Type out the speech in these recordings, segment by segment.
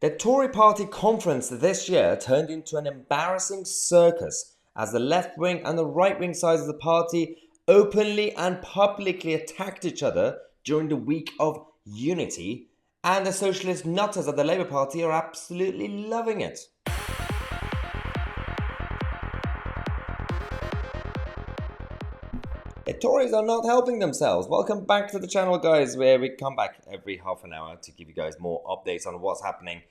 The Tory party conference this year turned into an embarrassing circus as the left wing and the right wing sides of the party openly and publicly attacked each other during the week of unity, and the socialist nutters of the Labour Party are absolutely loving it. The Tories are not helping themselves. Welcome back to the channel, guys, where we come back every half an hour to give you guys more updates on what's happening.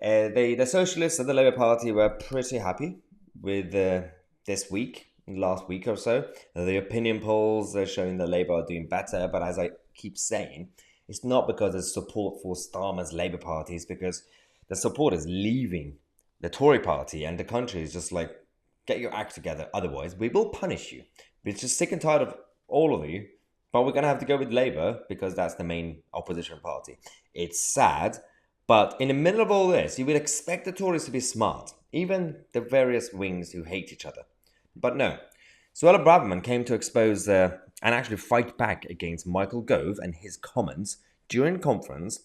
The Socialists and the Labour Party were pretty happy with this week, last week or so. The opinion polls are showing that Labour are doing better, but as I keep saying, it's not because there's support for Starmer's Labour Party, it's because the support is leaving the Tory party, and the country is just like, get your act together, otherwise we will punish you. We're just sick and tired of all of you, but we're going to have to go with Labour because that's the main opposition party. It's sad, but in the middle of all this, you would expect the Tories to be smart, even the various wings who hate each other. But no. Suella Braverman came to expose and actually fight back against Michael Gove and his comments during conference,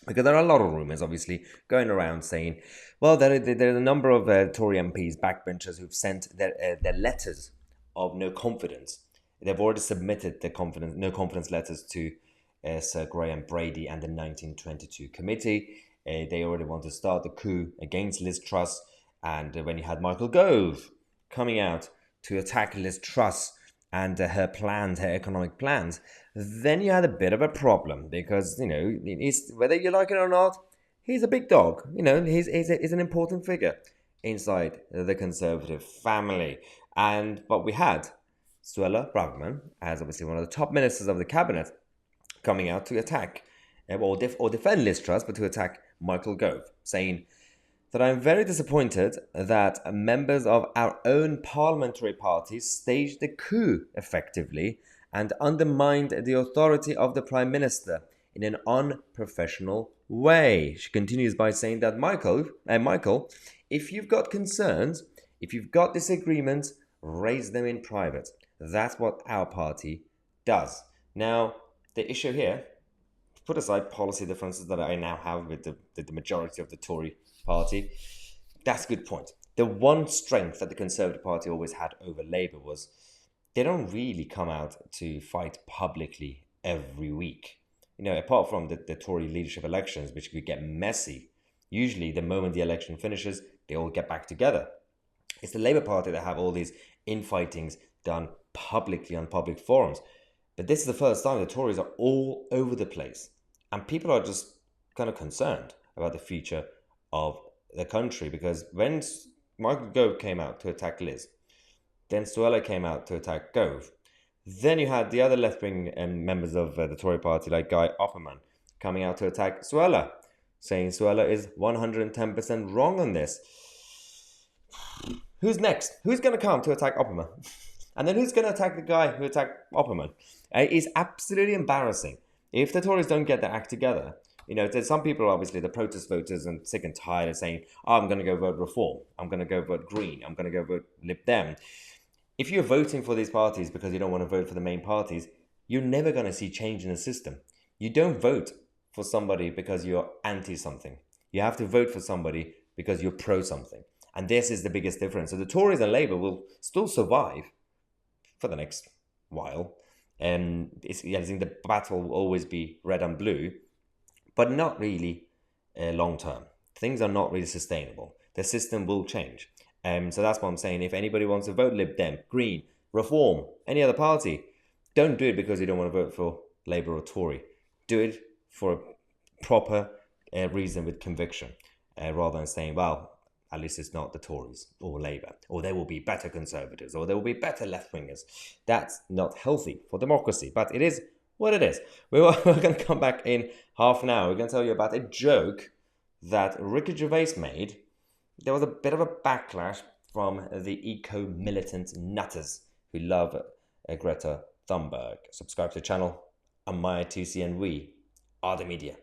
because there are a lot of rumours, obviously, going around saying, well, there are a number of Tory MPs, backbenchers, who've sent their letters of no confidence. They've already submitted their no confidence letters to Sir Graham Brady and the 1922 committee. They already want to start the coup against Liz Truss. And when you had Michael Gove coming out to attack Liz Truss and her plans, her economic plans, then you had a bit of a problem because, you know, whether you like it or not, he's a big dog. You know, he's an important figure inside the Conservative family. But we had Suella Braverman, as obviously one of the top ministers of the cabinet, coming out to attack or defend Liz Truss, but to attack Michael Gove, saying that I'm very disappointed that members of our own parliamentary party staged the coup effectively and undermined the authority of the Prime Minister in an unprofessional way. She continues by saying that Michael, if you've got concerns, if you've got disagreements, raise them in private. That's what our party does. Now, the issue here, put aside policy differences that I now have with the majority of the Tory party, that's a good point. The one strength that the Conservative Party always had over Labour was they don't really come out to fight publicly every week. You know, apart from the Tory leadership elections, which could get messy, usually the moment the election finishes, they all get back together. It's the Labour Party that have all these infightings done publicly on public forums. But this is the first time the Tories are all over the place. And people are just kind of concerned about the future of the country, because when Michael Gove came out to attack Liz, then Suella came out to attack Gove. Then you had the other left-wing members of the Tory party, like Guy Opperman, coming out to attack Suella, saying Suella is 110% wrong on this. Who's next? Who's going to come to attack Opperman? And then who's going to attack the guy who attacked Opperman? It's absolutely embarrassing. If the Tories don't get their act together, you know, there's some people, obviously, the protest voters, and sick and tired of saying, oh, I'm going to go vote Reform. I'm going to go vote Green. I'm going to go vote Lib Dem. If you're voting for these parties because you don't want to vote for the main parties, you're never going to see change in the system. You don't vote for somebody because you're anti something. You have to vote for somebody because you're pro something. And this is the biggest difference. So the Tories and Labour will still survive for the next while. I think the battle will always be red and blue, but not really long term. Things are not really sustainable. The system will change. So that's what I'm saying. If anybody wants to vote Lib Dem, Green, Reform, any other party, don't do it because you don't want to vote for Labour or Tory. Do it for a proper reason with conviction, rather than saying, well, at least it's not the Tories or Labour, or there will be better Conservatives, or there will be better left-wingers. That's not healthy for democracy, but it is what it is. We're going to come back in half an hour. We're going to tell you about a joke that Ricky Gervais made. There was a bit of a backlash from the eco-militant nutters who love Greta Thunberg. Subscribe to the channel. I'm Tousi, and we are the media.